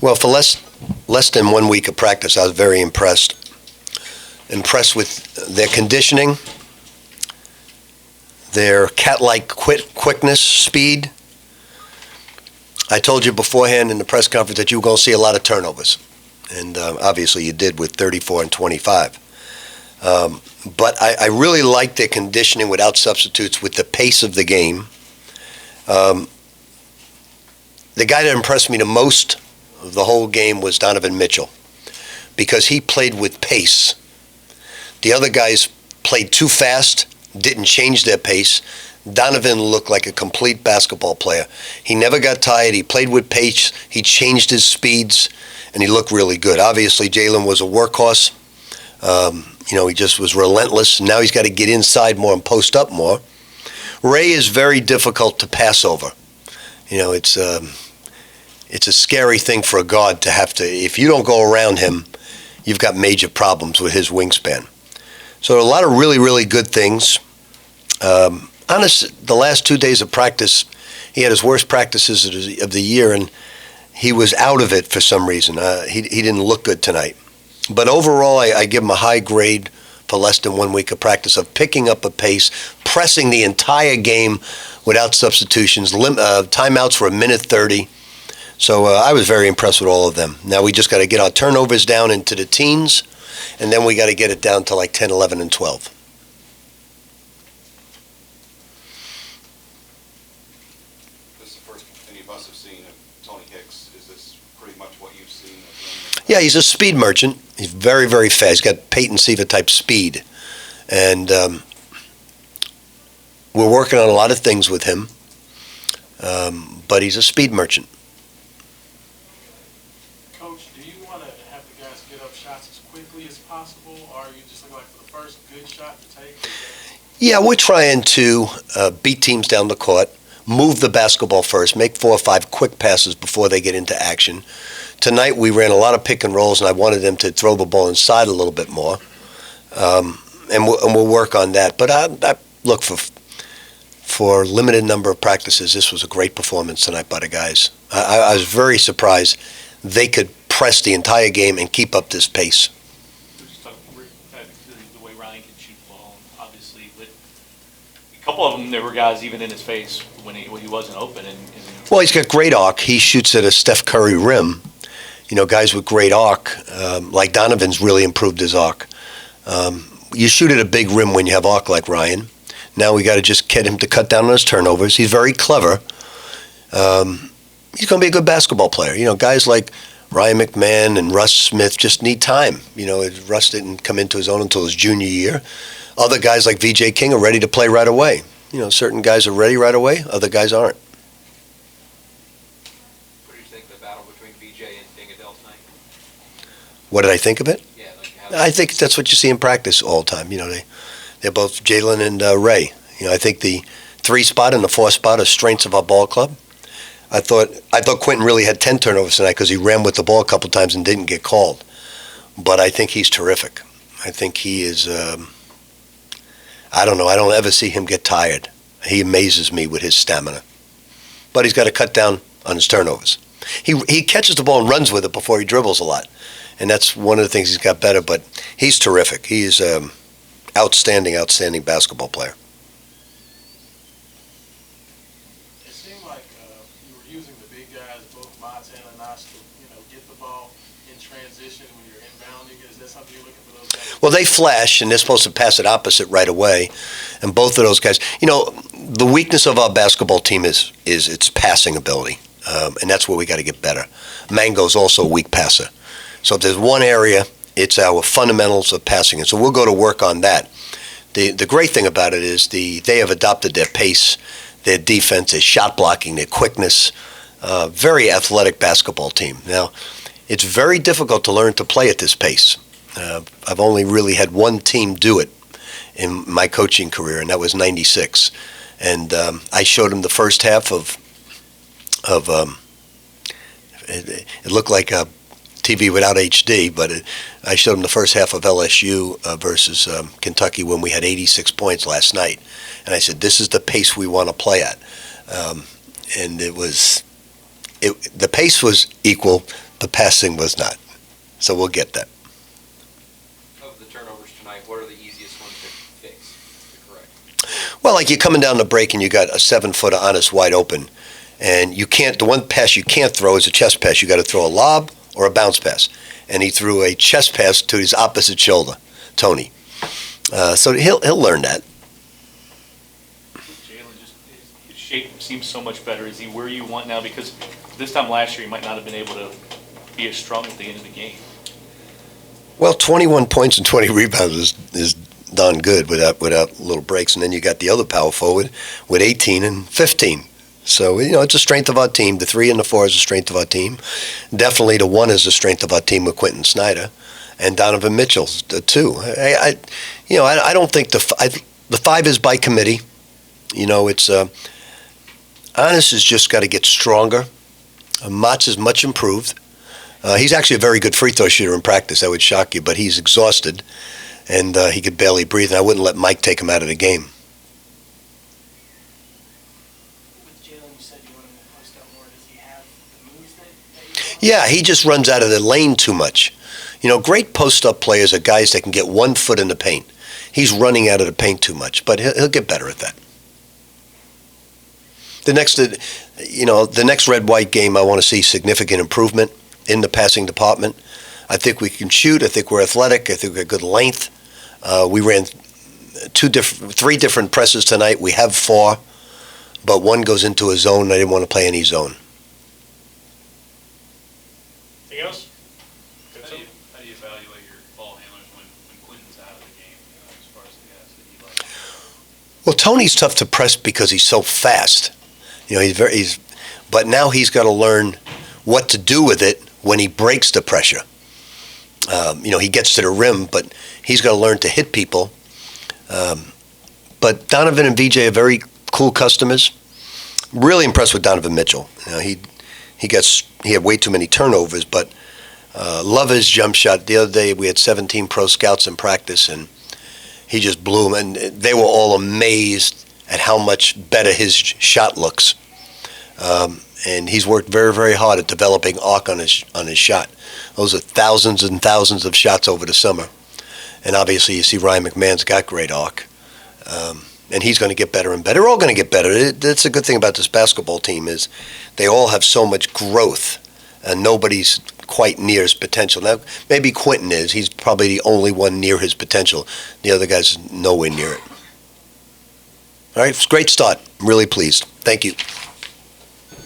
Well, for less than 1 week of practice, I was very impressed. Impressed with their conditioning, their cat-like quickness, speed. I told you beforehand in the press conference that you were going to see a lot of turnovers, and obviously you did with 34 and 25. But I really liked their conditioning without substitutes, with the pace of the game. The guy that impressed me the most of the whole game was Donovan Mitchell, because he played with pace. The other guys played too fast, didn't change their pace. Donovan looked like a complete basketball player. He never got tired. He played with pace. He changed his speeds, and he looked really good. Obviously, Jalen was a workhorse. He just was relentless. Now he's got to get inside more and post up more. Ray is very difficult to pass over. It's a scary thing for a guard to have to. If you don't go around him, you've got major problems with his wingspan. So a lot of really, really good things. The last 2 days of practice, he had his worst practices of the year, and he was out of it for some reason. He didn't look good tonight. But overall, I give him a high grade for less than 1 week of practice of picking up a pace, pressing the entire game without substitutions. Timeouts were 1:30. So I was very impressed with all of them. Now we just got to get our turnovers down into the teens, and then we got to get it down to like 10, 11, and 12. This is the first any of us have seen of Tony Hicks. Is this pretty much what you've seen of him? Yeah, he's a speed merchant. He's very, very fast. He's got Peyton Siva-type speed. And we're working on a lot of things with him, but he's a speed merchant. Coach, do you want to have the guys get up shots as quickly as possible, or are you just looking like for the first good shot to take? Yeah, we're trying to beat teams down the court, move the basketball first, make 4 or 5 quick passes before they get into action. Tonight we ran a lot of pick and rolls, and I wanted them to throw the ball inside a little bit more, and we'll work on that. But I look for a limited number of practices. This was a great performance tonight by the guys. I was very surprised they could press the entire game and keep up this pace. The way Ryan can shoot the ball, obviously, but a couple of them, there were guys even in his face when he wasn't open. Well, he's got great arc. He shoots at a Steph Curry rim. Guys with great arc, like Donovan's really improved his arc. You shoot at a big rim when you have arc like Ryan. Now we got to just get him to cut down on his turnovers. He's very clever. He's going to be a good basketball player. Guys like Ryan McMahon and Russ Smith just need time. Russ didn't come into his own until his junior year. Other guys like VJ King are ready to play right away. Certain guys are ready right away. Other guys aren't. What do you think of the battle between VJ and Dingadell tonight? What did I think of it? Yeah, I think that's what you see in practice all the time. They're both Jalen and Ray. I think the 3 spot and the 4 spot are strengths of our ball club. I thought Quentin really had 10 turnovers tonight because he ran with the ball a couple times and didn't get called. But I think he's terrific. I think he is. I don't know. I don't ever see him get tired. He amazes me with his stamina. But he's got to cut down on his turnovers. He catches the ball and runs with it before he dribbles a lot, and that's one of the things he's got better. But he's terrific. He's outstanding basketball player. It seemed like you were using the big guys, both Montana and Nas, to get the ball in transition when you're inbounding. Is that something you're looking for those guys? Well, they flash, and they're supposed to pass it opposite right away. And both of those guys, the weakness of our basketball team is its passing ability, and that's where we got to get better. Mango's also a weak passer. So if there's one area, it's our fundamentals of passing. And so we'll go to work on that. The great thing about it is they have adopted their pace, their defense, their shot blocking, their quickness. Very athletic basketball team. Now, it's very difficult to learn to play at this pace. I've only really had one team do it in my coaching career, and that was '96. And I showed them the first half of it looked like a TV without HD, but I showed them the first half of LSU versus Kentucky when we had 86 points last night. And I said, this is the pace we want to play at. And the pace was equal. The passing was not. So we'll get that. Of the turnovers tonight, what are the easiest ones to fix, to correct? Well, like you're coming down the break and you got a 7-footer on us wide open, and you can't. The one pass you can't throw is a chest pass. You got to throw a lob or a bounce pass, and he threw a chest pass to his opposite shoulder, Tony. So he'll learn that. Jalen, just his shape seems so much better. Is he where you want now? Because this time last year, he might not have been able to be as strong at the end of the game. Well, 21 points and 20 rebounds is darn good without little breaks, and then you got the other power forward with 18 and 15. So, it's a strength of our team. The 3 and the 4 is a strength of our team. Definitely the 1 is a strength of our team with Quentin Snyder and Donovan Mitchell, the 2. I don't think the 5 is by committee. It's Honest has just got to get stronger. Mats is much improved. He's actually a very good free throw shooter in practice. That would shock you, but he's exhausted, and he could barely breathe, and I wouldn't let Mike take him out of the game. Yeah, he just runs out of the lane too much. Great post-up players are guys that can get 1 foot in the paint. He's running out of the paint too much, but he'll get better at that. The next red-white game, I want to see significant improvement in the passing department. I think we can shoot. I think we're athletic. I think we have good length. We ran 3 different presses tonight. We have 4, but 1 goes into a zone. I didn't want to play any zone. Anything else? How do you evaluate your ball handlers when Quentin's out of the game, as far as the guys that you like? Well, Tony's tough to press because he's so fast. But now he's got to learn what to do with it when he breaks the pressure. He gets to the rim, but he's got to learn to hit people. But Donovan and VJ are very cool customers. Really impressed with Donovan Mitchell. He had way too many turnovers, but love his jump shot. The other day we had 17 pro scouts in practice, and he just blew them, and they were all amazed at how much better his shot looks. And he's worked very, very hard at developing arc on his shot. Those are thousands and thousands of shots over the summer. And obviously you see Ryan McMahon's got great arc. And he's going to get better and better. They're all going to get better. That's a good thing about this basketball team is they all have so much growth, and nobody's quite near his potential. Now, maybe Quentin is. He's probably the only one near his potential. The other guy's nowhere near it. All right, it's a great start. I'm really pleased. Thank you.